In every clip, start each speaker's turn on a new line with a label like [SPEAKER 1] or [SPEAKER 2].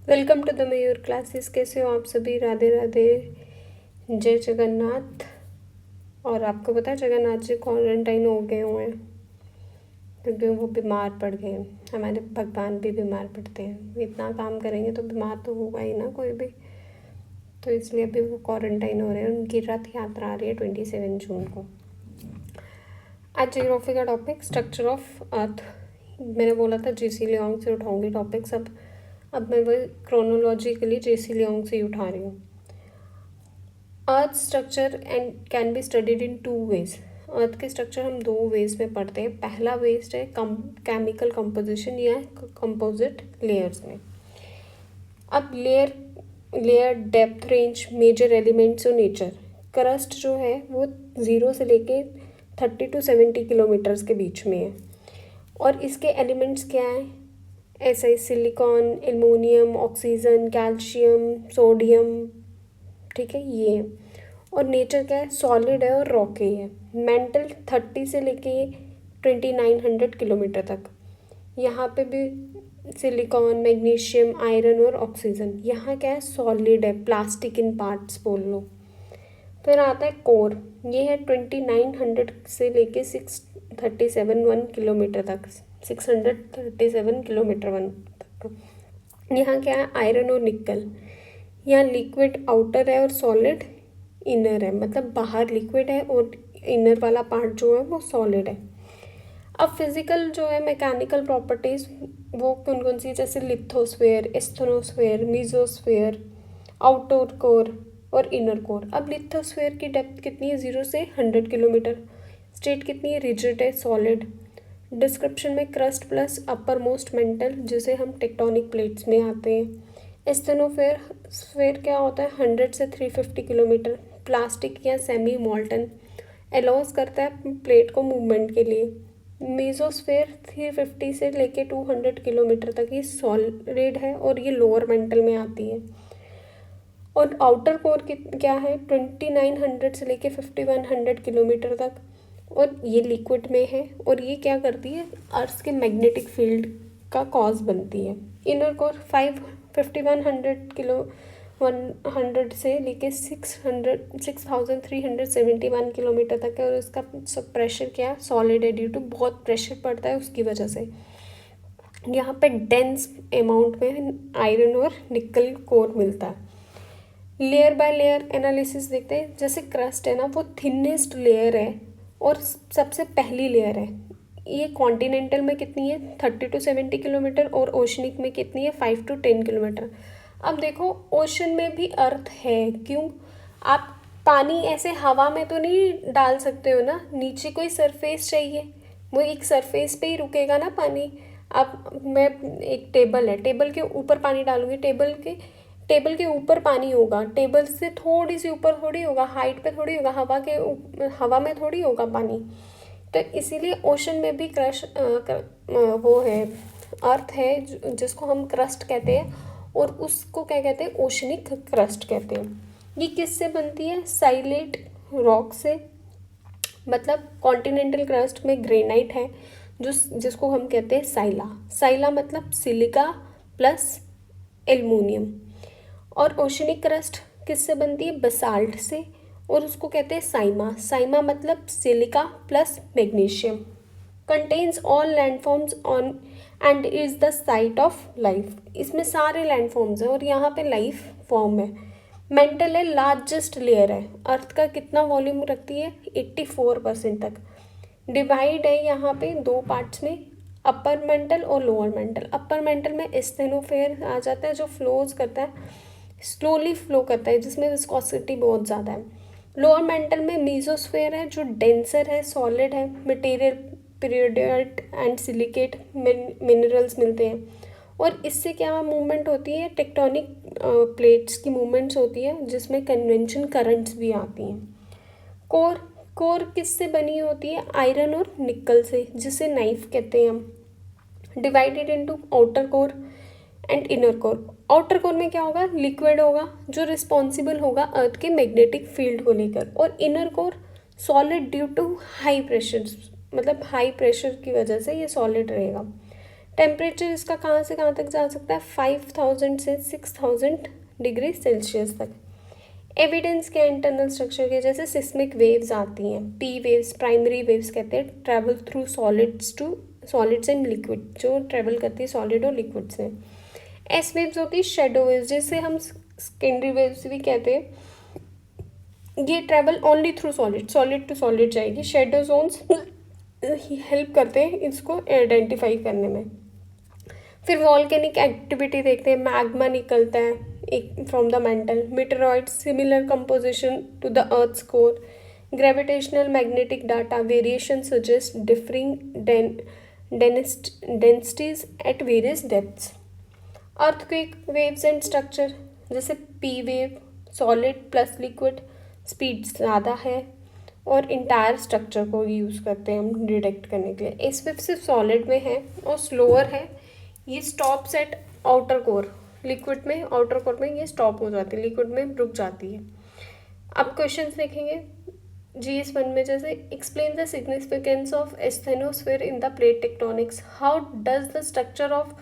[SPEAKER 1] Welcome to the Mayur classes. कैसे हो आप सभी? राधे राधे, जय जगन्नाथ। और आपको पता है जगन्नाथ जी क्वारंटाइन हो गए हुए हैं क्योंकि वो बीमार पड़ गए हैं। हमारे भगवान भी बीमार पड़ते हैं, इतना काम करेंगे तो बीमार तो होगा ही ना कोई भी। तो इसलिए अभी वो क्वारंटाइन हो रहे हैं। उनकी रथ यात्रा आ रही है 27 जून को। आज जियोग्राफी का टॉपिक स्ट्रक्चर ऑफ अर्थ। मैंने बोला था जेसी लियोंग से उठाऊंगी टॉपिक्स। अब मैं वही क्रोनोलॉजिकली जेसी लियोंग से ही उठा रही हूँ। Earth structure and can be studied in 2 ways. Earth के स्ट्रक्चर हम 2 वेज में पढ़ते हैं। पहला वेज है केमिकल कंपोजिशन या कंपोजिट लेयर्स में। अब layer depth range, major elements और नेचर। क्रस्ट जो है वो 0 से लेके 30 to 70 किलोमीटर्स के बीच में है। और इसके एलिमेंट्स क्या हैं? ऐसे silicon, aluminium, oxygen, calcium, sodium, ठीक है ये। और नेचर क्या है? सॉलिड है और रॉकी है। मेंटल 30 से लेके 2900 किलोमीटर तक। यहाँ पे भी सिलिकॉन, मैग्नीशियम, आयरन और ऑक्सीजन। यहाँ क्या है? सॉलिड है, प्लास्टिक इन पार्ट्स बोल लो। फिर आता है कोर। ये है 2900 से लेके 637 तक, 637 किलोमीटर वन तक। यहाँ क्या है? आयरन और निकल। यहाँ लिक्विड आउटर है और सॉलिड इनर है। मतलब बाहर लिक्विड है और इनर वाला पार्ट जो है वो सॉलिड है। अब फिजिकल जो है मैकेनिकल प्रॉपर्टीज वो कौन कौन सी? जैसे lithosphere, asthenosphere, mesosphere, outer core और इनर कोर। अब लिथोस्फेयर की डेप्थ कितनी है? 0 से 100 किलोमीटर। स्टेट कितनी है? रिजिड है, सॉलिड। डिस्क्रिप्शन में crust plus upper most mental, जिसे हम टेक्टोनिक प्लेट्स में आते हैं। एस्थेनोस्फेयर स्फेयर क्या होता है? 100 से 350 किलोमीटर। प्लास्टिक या सेमी मॉल्टन, अलाउज करता है प्लेट को मूवमेंट के लिए। मेसोस्फेयर 350 से लेके 200 किलोमीटर तक ये सॉलिड है और ये लोअर मेंटल में आती है। और आउटर कोर क्या है? 2900 से लेके 5100 किलोमीटर तक और ये लिक्विड में है। और ये क्या करती है? अर्थ के मैग्नेटिक फील्ड का कॉज बनती है। इनर कोर 5100 से लेके 6371 किलोमीटर तक है। और इसका सब प्रेशर क्या है? सॉलिड है, ड्यू टू बहुत प्रेशर पड़ता है उसकी वजह से। यहाँ पे डेंस अमाउंट में आयरन और निकल कोर मिलता है। लेयर बाय लेयर एनालिसिस देखते हैं। जैसे क्रस्ट है ना, वो थिनेस्ट लेयर है और सबसे पहली लेयर है। ये कॉन्टिनेंटल में कितनी है? 30 to 70 किलोमीटर। और ओशनिक में कितनी है? 5 to 10 किलोमीटर। अब देखो ओशन में भी अर्थ है। क्यों? आप पानी ऐसे हवा में तो नहीं डाल सकते हो ना, नीचे कोई सरफेस चाहिए। वो एक सरफेस पे ही रुकेगा ना पानी। अब मैं एक टेबल है, टेबल के ऊपर पानी डालूंगी, टेबल के ऊपर पानी होगा, टेबल से थोड़ी सी ऊपर थोड़ी होगा, हाइट पे थोड़ी होगा, हवा में थोड़ी होगा पानी। तो इसीलिए ओशन में भी वो है, अर्थ है जिसको हम क्रस्ट कहते हैं। और उसको क्या कहते हैं? ओशनिक क्रस्ट कहते हैं। ये किससे बनती है? साइलेट रॉक से। मतलब कॉन्टिनेंटल क्रस्ट में ग्रेनाइट है जिसको हम कहते हैं साइला। साइला मतलब सिलिका प्लस एल्युमिनियम। और ओशनिक क्रस्ट किससे बनती है? बसाल्ट से। और उसको कहते हैं साइमा। साइमा मतलब silica plus magnesium. Contains all landforms on and is the site of life. इसमें सारे लैंडफॉर्म्स हैं और यहाँ पे लाइफ फॉर्म है। मेंटल है, लार्जेस्ट लेयर है। अर्थ का कितना वॉल्यूम रखती है? 84% तक। डिवाइड है यहाँ पे 2 पार्ट्स में, अपर मेंटल और लोअर मेंटल। अपर मेंटल में एस्थेनोस्फेयर आ जाता है जो फ्लोज करता है, स्लोली फ्लो करता है, जिसमें विस्कोसिटी बहुत ज़्यादा है। लोअर मेंटल में मीजोस्फेयर है जो डेंसर है, सॉलिड है, मटेरियल पीरियोडाइट एंड सिलिकेट मिनरल्स मिलते हैं। और इससे क्या मूवमेंट होती है? टेक्टोनिक प्लेट्स की मूवमेंट्स होती है जिसमें कन्वेंशन करंट्स भी आती हैं। कोर कोर किससे बनी होती है? आयरन और निकल से, जिसे नाइफ कहते हैं हम। Divided into outer core and inner core. Outer core में क्या होगा? लिक्विड होगा जो रिस्पॉन्सिबल होगा अर्थ के मैग्नेटिक फील्ड को लेकर। और inner core solid due to high pressure, मतलब हाई प्रेशर की वजह से ये सॉलिड रहेगा। टेम्परेचर इसका कहाँ से कहाँ तक जा सकता है, 5000 से 6000 डिग्री सेल्सियस तक। एविडेंस क्या इंटरनल स्ट्रक्चर के, जैसे सिस्मिक वेव्स आती हैं, पी वेव्स, प्राइमरी वेव्स कहते हैं, travel through solids and liquid, जो ट्रैवल करती है सॉलिड और लिक्विड्स में। एस वेव्स होती है शैडो वेव्स, जिसे हम सेकेंडरी वेव्स भी कहते हैं। ये travel only through solid to solid जाएगी। शैडो जोन्स हेल्प करते हैं इसको आइडेंटिफाई करने में। फिर वॉल्केनिक एक्टिविटी देखते हैं, मैग्मा निकलता है एक from the mantle, meteoroid similar composition to the earth's core, gravitational magnetic data variation suggest differing densities at various depths. Earthquake waves and structure, जैसे P wave, solid plus liquid, speed ज़्यादा है और entire structure को use करते हैं हम detect करने के लिए। इस वेव सिर्फ सॉलिड में है और स्लोअर है, ये stops at outer core, liquid में आउटर कोर में ये स्टॉप हो जाती है, लिक्विड में रुक जाती है। अब क्वेश्चंस देखेंगे GS1 में, जैसे explain the significance of asthenosphere in the plate tectonics, how does the structure of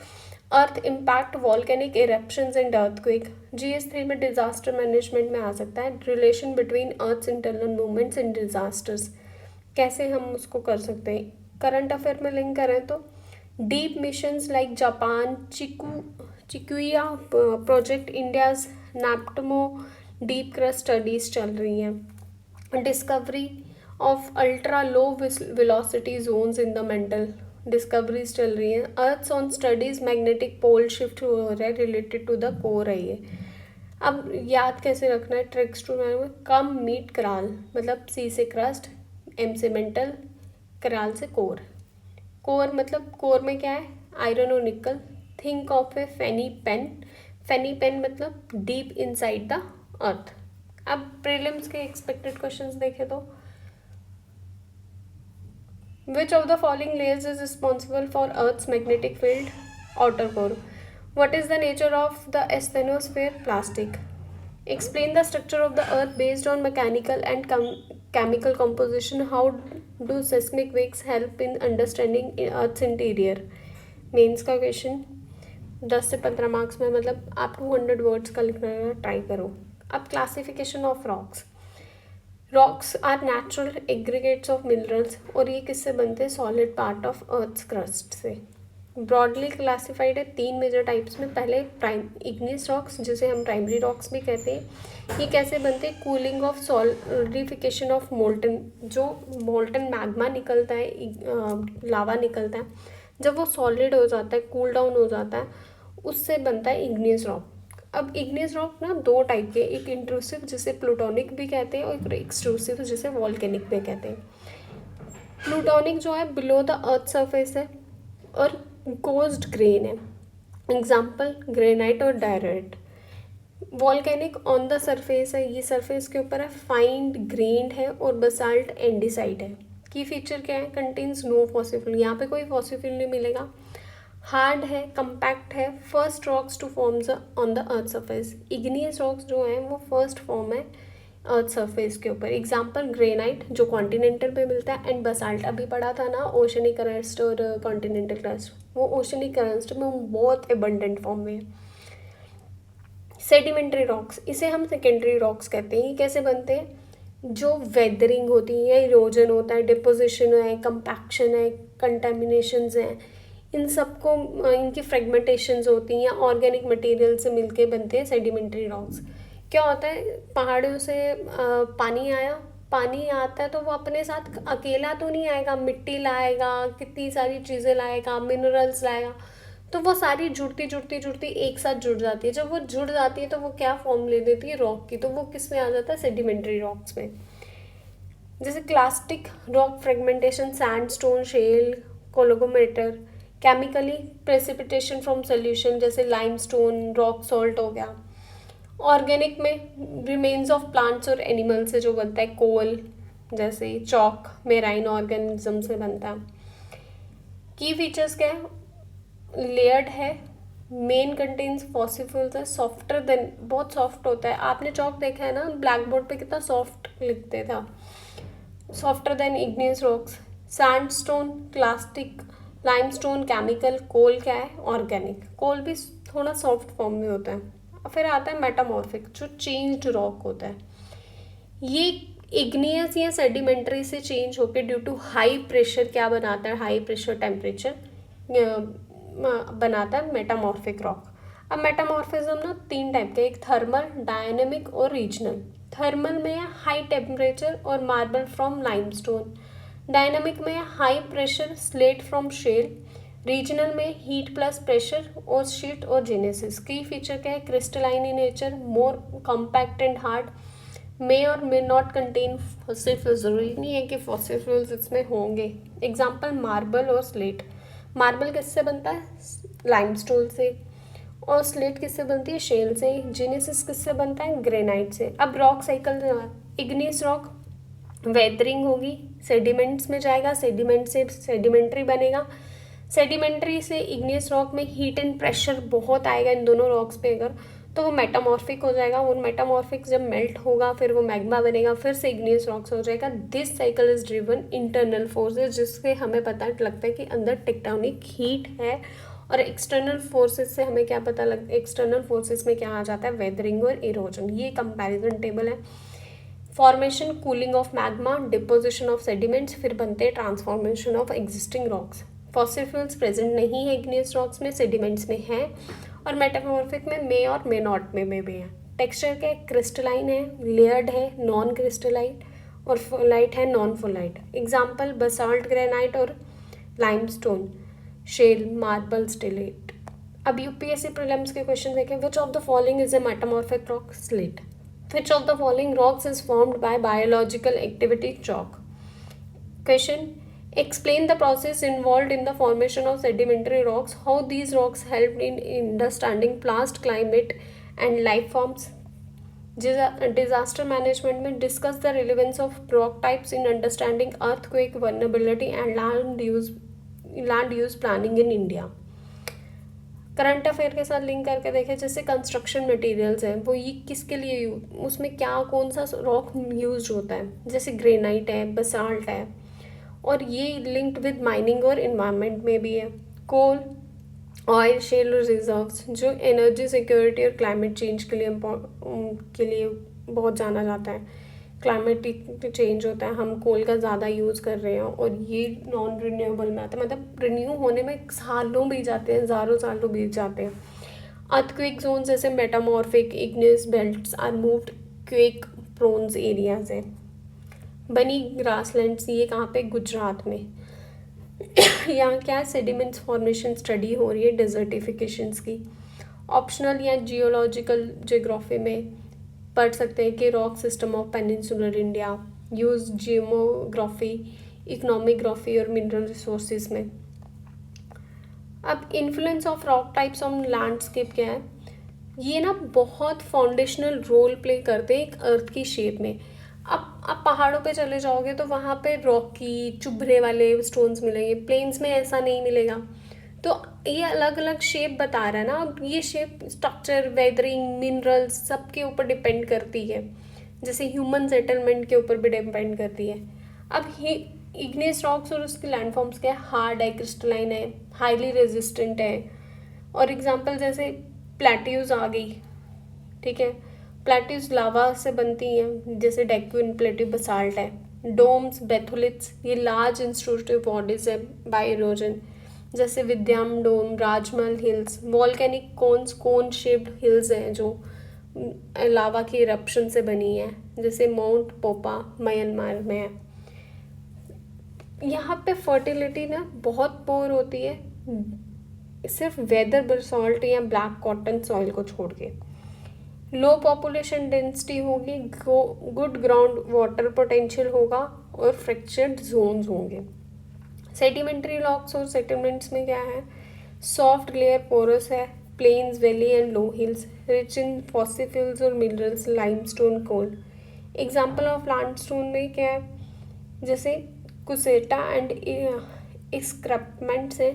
[SPEAKER 1] earth impact volcanic eruptions and earthquake. GS3 में डिजास्टर मैनेजमेंट में आ सकता है, relation between earth's internal movements and disasters, कैसे हम उसको कर सकते हैं। करंट अफेयर में लिंक करें तो deep missions like Japan Chikyu project, India's नैप्टमो डीप क्रस्ट स्टडीज चल रही हैं। Discovery of ultra low velocity zones in the mantle, discoveries चल रही हैं। Earth's on studies magnetic pole shift हो रहा है, रिलेटेड टू द कोर है ये। अब याद कैसे रखना है, ट्रिक्स टू कम मीट कराल, मतलब C से क्रस्ट, M से मेंटल, कराल से कोर। कोर मतलब कोर में क्या है, आयरन और nickel. Think of a funny pen मतलब डीप इनसाइड द अर्थ। अब प्रीलिम्स के एक्सपेक्टेड क्वेश्चंस देखें तो which of the following layers is responsible for earth's magnetic field, outer core. What is the nature of the asthenosphere, plastic. Explain the structure of the earth based on mechanical and chemical composition. How do seismic waves help in understanding earth's interior? Mains का question 10 से 15 marks में, मतलब आप 200 words का लिखना try करो। अब classification of rocks are natural aggregates of minerals, और ये किससे बनते हैं, solid part of earth's crust से। ब्रॉडली क्लासिफाइड है 3 मेजर टाइप्स में। पहले इग्नियस रॉक्स, जिसे हम प्राइमरी रॉक्स भी कहते हैं, ये कैसे बनते हैं, cooling of solidification of molten, जो मोल्टन मैग्मा निकलता है, लावा निकलता है, जब वो सॉलिड हो जाता है, कूल डाउन हो जाता है, उससे बनता है इग्नियस रॉक। अब इग्नियस रॉक ना 2 टाइप के, एक इंट्रूसिव जिसे प्लूटोनिक भी कहते हैं और एक एक्सट्रूसिव जिसे वॉल्केनिक भी कहते हैं। प्लूटोनिक जो है बिलो द अर्थ सरफेस है और गोज्ड ग्रेन है, एग्जाम्पल ग्रेनाइट और diorite. Volcanic on the surface है, ये सरफेस के ऊपर है, फाइंड ग्रेन्ड है और बसाल्ट एंडीसाइट है। की फीचर क्या है, कंटेन्स नो फॉसिल, यहाँ पे कोई फॉसिल नहीं मिलेगा। हार्ड है, कंपैक्ट है, first rocks two forms on the earth surface. Igneous rocks जो हैं वो फर्स्ट फॉर्म है अर्थ सरफेस के ऊपर, एग्जाम्पल ग्रेनाइट जो कॉन्टिनेंटल पे मिलता है, एंड बसाल्ट अभी पढ़ा था ना, ओशनिक क्रस्ट और कॉन्टिनेंटल क्रस्ट, वो ओशनिक क्रस्ट में बहुत एबंडेंट फॉर्म में है। सेडिमेंट्री रॉक्स, इसे हम सेकेंडरी रॉक्स कहते हैं। ये कैसे बनते हैं, जो वेदरिंग होती है, इरोजन होता है, डिपोजिशन है, कंपैक्शन है, कंटेमिनेशंस हैं, इन सबको इनकी फ्रेगमेंटेशंस होती हैं, ऑर्गेनिक मटेरियल से मिलके बनते हैं सेडिमेंट्री रॉक्स। क्या होता है, पहाड़ियों से पानी आता है तो वो अपने साथ अकेला तो नहीं आएगा, मिट्टी लाएगा, कितनी सारी चीज़ें लाएगा, मिनरल्स लाएगा, तो वो सारी जुड़ती एक साथ जुड़ जाती है। जब वो जुड़ जाती है तो वो क्या फॉर्म ले लेती है, रॉक की, तो वो किस में आ जाता है, सेडिमेंट्री रॉक्स में। जैसे clastic rock fragmentation, sandstone, shale, कोलोगोमेटर। केमिकली प्रेसिपिटेशन फ्रॉम सोल्यूशन, जैसे लाइमस्टोन, रॉक सॉल्ट हो गया। ऑर्गेनिक में रिमेन्स ऑफ प्लांट्स और एनिमल्स से जो बनता है, कोल जैसे चॉक मेराइन ऑर्गेनिज्म से बनता है। की फीचर्स क्या है, लेयर्ड है, मेन कंटेन्स फॉसिल्स है, सॉफ्टर देन, बहुत सॉफ्ट होता है। आपने चॉक देखा है ना, ब्लैक बोर्ड पे कितना सॉफ्ट लिखते था, softer than igneous rocks. Sandstone clastic limestone chemical, coal क्या है ऑर्गेनिक, कोल भी थोड़ा सॉफ्ट फॉर्म में होता है। फिर आता है मेटामॉर्फिक जो चेंज्ड रॉक होता है, ये इग्नियस या सेडिमेंट्री से चेंज होकर ड्यू टू हाई प्रेशर क्या बनाता है, हाई प्रेशर टेम्परेचर बनाता है मेटामॉर्फिक रॉक। अब मेटामॉर्फिज्म ना तीन टाइप के, एक थर्मल, डायनेमिक और रीजनल। थर्मल में है हाई टेम्परेचर और मार्बल फ्रॉम लाइमस्टोन, डायनेमिक में high pressure slate from shale, regional में हीट प्लस प्रेशर और शीट और जेनेसिस। की फीचर क्या है, crystalline in nature, more compact and hard, may और may not contain fossil fuels, जरूरी नहीं है कि फॉसिल फ्यूल्स इसमें होंगे। एग्जाम्पल मार्बल और स्लेट, मार्बल किससे बनता है, लाइमस्टोन से, और स्लेट किससे बनती है, शेल से, जेनेसिस किससे बनता है, ग्रेनाइट से। अब rock cycle, igneous rock weathering होगी, सेडिमेंट्स में जाएगा, सेडिमेंट से सेडिमेंट्री बनेगा, सेडिमेंट्री से इग्नियस रॉक में हीट एंड प्रेशर बहुत आएगा इन दोनों रॉक्स पे अगर, तो वो मेटामॉर्फिक हो जाएगा। वो मेटामॉर्फिक जब मेल्ट होगा फिर वो मैग्मा बनेगा, फिर से इग्नियस रॉक्स हो जाएगा। This cycle is driven internal forces, जिससे हमें पता लगता है कि अंदर टेक्टोनिक हीट है, और एक्सटर्नल फोर्सेस से हमें क्या पता लगता है, एक्सटर्नल फोर्सेस में क्या आ जाता है, वेदरिंग और इरोजन। ये कंपैरिजन टेबल है। Formation, cooling of magma, deposition of sediments, फिर बनते हैं transformation of existing rocks. Fossil fuels present नहीं है इग्नियस रॉक्स में, सेडिमेंट्स में है, और मेटामॉर्फिक में मे और मे नॉट में भी है। टेक्सचर क्या है, क्रिस्टलाइन है, लेयर्ड है, नॉन क्रिस्टलाइन, और फोलाइट है, नॉन फोलाइट। एग्जाम्पल बसाल्ट, ग्रेनाइट और लाइमस्टोन, शेल, मार्बल, स्टिलेट। अब यूपीएससी प्रीलिम्स के क्वेश्चन देखें। विच of the following is a metamorphic rock, slate. Which of the following rocks is formed by biological activity, chalk? Question, explain the process involved in the formation of sedimentary rocks, how these rocks helped in understanding past climate and life forms. Disaster management में discuss the relevance of rock types in understanding earthquake vulnerability and land use planning in India. Current affair के साथ link करके देखें, जैसे construction materials हैं वो ये किसके लिए उसमें क्या कौन सा रॉक यूज होता है, जैसे ग्रेनाइट है, बसाल्ट है, और ये लिंक्ड विद माइनिंग और इन्वायरमेंट में भी है। कोल, ऑयल, शेल और रिजर्व्स जो एनर्जी सिक्योरिटी और क्लाइमेट चेंज के लिए बहुत जाना जाता है। क्लाइमेट चेंज होता है, हम कोल का ज़्यादा यूज़ कर रहे हैं, और ये नॉन रिन्यूएबल में आता है, मतलब रिन्यू होने में सालों बीत जाते हैं, हज़ारों सालों बीत जाते हैं। अर्थक्वेक जोन जैसे metamorphic igneous belts are moved quake prones areas हैं। बनी ग्रासलैंड्स, ये कहाँ पे, गुजरात में। यहाँ क्या सेडिमेंट्स फॉर्मेशन स्टडी हो रही है डिजर्टिफिकेशंस की। ऑप्शनल या जियोलॉजिकल जियोग्राफी में पढ़ सकते हैं कि rock system of peninsular India, use geography, इकोनॉमिग्राफी और मिनरल रिसोर्सेज में। अब influence of rock types on landscape क्या है, ये ना बहुत फाउंडेशनल रोल प्ले करते हैं एक अर्थ की शेप में। अब आप पहाड़ों पे चले जाओगे तो वहाँ पे रॉकी चुभरे वाले स्टोन्स मिलेंगे, प्लेन्स में ऐसा नहीं मिलेगा। तो ये अलग अलग शेप बता रहा है ना, अब ये शेप स्ट्रक्चर, वेदरिंग, मिनरल्स सबके ऊपर डिपेंड करती है, जैसे ह्यूमन सेटलमेंट के ऊपर भी डिपेंड करती है। अब इग्नियस रॉक्स और उसके लैंडफॉर्म्स क्या है, हार्ड है, क्रिस्टलाइन है, हाईली रेजिस्टेंट है, और एग्जांपल जैसे प्लेट्यूज आ गई, ठीक है, प्लेट्यूज लावा से बनती हैं, जैसे डेक्यून प्लेट्यू बसाल्ट है। डोम्स, बेथोलिथ्स, ये लार्ज इंस्ट्रूटिव बॉडीज है बाय इरोजन, जैसे विद्याम डोम, राजमहल हिल्स। वॉल्केनिक कोन्स, कोन शेप्ड हिल्स हैं जो लावा की इरप्शन से बनी है, जैसे माउंट पोपा म्यांमार में है। यहाँ पे फर्टिलिटी ना बहुत पोर होती है, सिर्फ वेदर बसाल्ट या ब्लैक कॉटन सॉइल को छोड़ के। लो पॉपुलेशन डेंसिटी होगी, गुड ग्राउंड वाटर पोटेंशियल होगा, और फ्रैक्चर्ड जोन्स होंगे। सेडिमेंट्री रॉक्स और सेटलमेंट्स में क्या है, सॉफ्ट लेयर पोरस है, plains, valley and low hills, rich in fossils और minerals, limestone, coal. Example of sandstone में क्या है, जैसे कुसेटा एंड स्क्रैपमेंट्स है,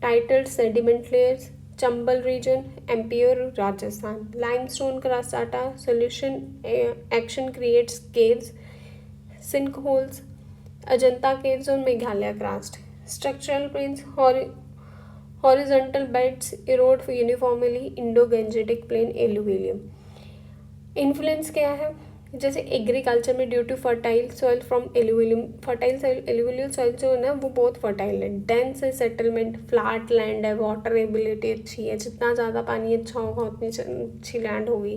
[SPEAKER 1] tilted sediment layers, Chambal region, एम्पियर, राजस्थान। लाइमस्टोन क्रासाटा solution action creates caves, sink holes, Ajanta caves और Meghalaya karst. Structural plains, horizontal beds erode uniformly, Indo-Gangetic plain, alluvium. Influence क्या है? जैसे एग्रीकल्चर में due to fertile soil from alluvium, fertile soil, alluvial soil जो है ना वो बहुत फर्टाइल है, डेंस है सेटलमेंट, फ्लैट लैंड है, वाटर एबिलिटी अच्छी है, जितना ज़्यादा पानी अच्छा होगा उतनी अच्छी लैंड होगी.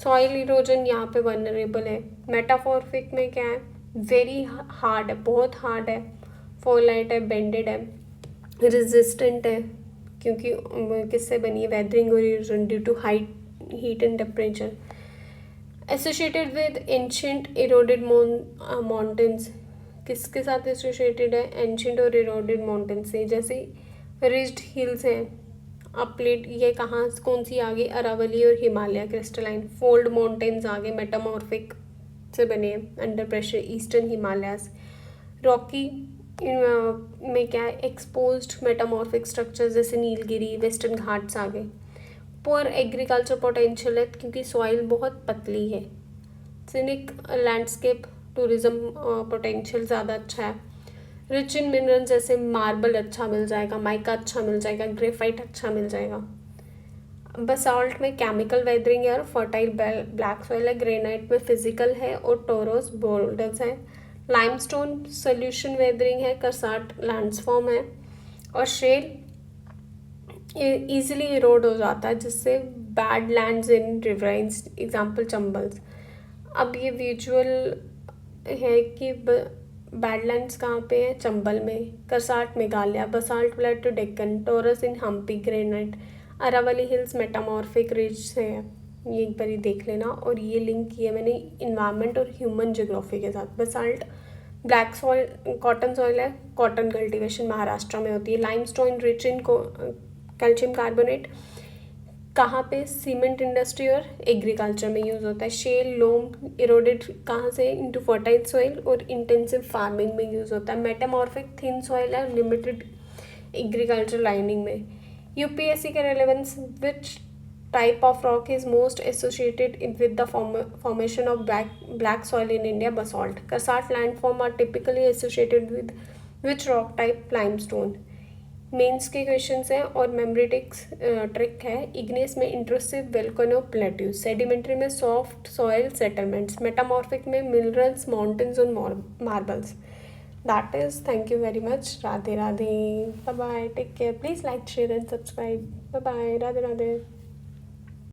[SPEAKER 1] सॉइल इरोजन यहाँ पे वनरेबल है. मेटाफॉर्फिक में क्या है? वेरी हार्ड है, बहुत हार्ड है, फोलाइट है, बेंडेड है, रेजिस्टेंट है, क्योंकि किससे बनी है? वेदरिंग और erosion due to height heat and temperature. Associated with ancient eroded mountains, किसके साथ एसोसिएटेड है? एंशियंट और इरोडेड माउंटेन्स से. जैसे रिज्ड हिल्स हैं, अपलेट, ये कहाँ कौन सी आ गई? अरावली और हिमालय क्रिस्टलाइन. फोल्ड माउंटेन्स आ गए, मेटामॉर्फिक से बने हैं, under pressure eastern Himalayas. Rocky में क्या है? एक्सपोज्ड मेटामॉर्फिक स्ट्रक्चर्स जैसे नीलगिरी, वेस्टर्न घाट्स आ गए. पुअर एग्रीकल्चर पोटेंशियल है क्योंकि सॉइल बहुत पतली है. सिनिक लैंडस्केप टूरिज्म पोटेंशियल ज़्यादा अच्छा है. रिच इन मिनरल जैसे मार्बल अच्छा मिल जाएगा, माइका अच्छा मिल जाएगा, ग्रेफाइट अच्छा मिल जाएगा. बसाल्ट में केमिकल वेदरिंग है और फर्टाइल ब्लैक सॉइल है. ग्रेनाइट में फिजिकल है और टोरोस बोल्डर्स है. लाइमस्टोन सोल्यूशन वेदरिंग है, करसाट लैंडफॉर्म है. और शेल ईजिली इरोड हो जाता है जिससे बैड लैंड्स इन रिवराइंस, एग्जाम्पल चंबल्स. अब ये विजुअल है कि बैडलैंड्स कहाँ पे है? चंबल में. Karst Meghalaya. Basalt flat to Deccan. Tors in Hampi granite. Aravalli hills metamorphic ridge से है. ये एक बार देख लेना. और ये लिंक किया मैंने इन्वायरमेंट और ह्यूमन ज्योग्राफी के साथ. Basalt black soil cotton soil है, कॉटन कल्टीवेशन महाराष्ट्र में होती है. Limestone rich in calcium carbonate, कहाँ पे? सीमेंट इंडस्ट्री और एग्रीकल्चर में यूज़ होता है. शेल लोम इरोडेड कहाँ से? इनटू फर्टाइल सॉइल और इंटेंसिव फार्मिंग में यूज़ होता है. मेटामॉर्फिक थिन सॉइल है, लिमिटेड एग्रीकल्चर लाइनिंग में. यूपीएससी के relevance, which type of rock is most associated with the formation of black soil in India? Basalt. Karst landform are typically associated with which rock type? Limestone. Mains के questions हैं और memory trick है. Igneous में intrusive volcano plateaus. Sedimentary में soft soil settlements. Metamorphic में minerals, mountains और marbles. That is. Thank you very much. Radhe Radhe. Bye bye. Take care. Please like, share and subscribe. Bye bye. Radhe Radhe.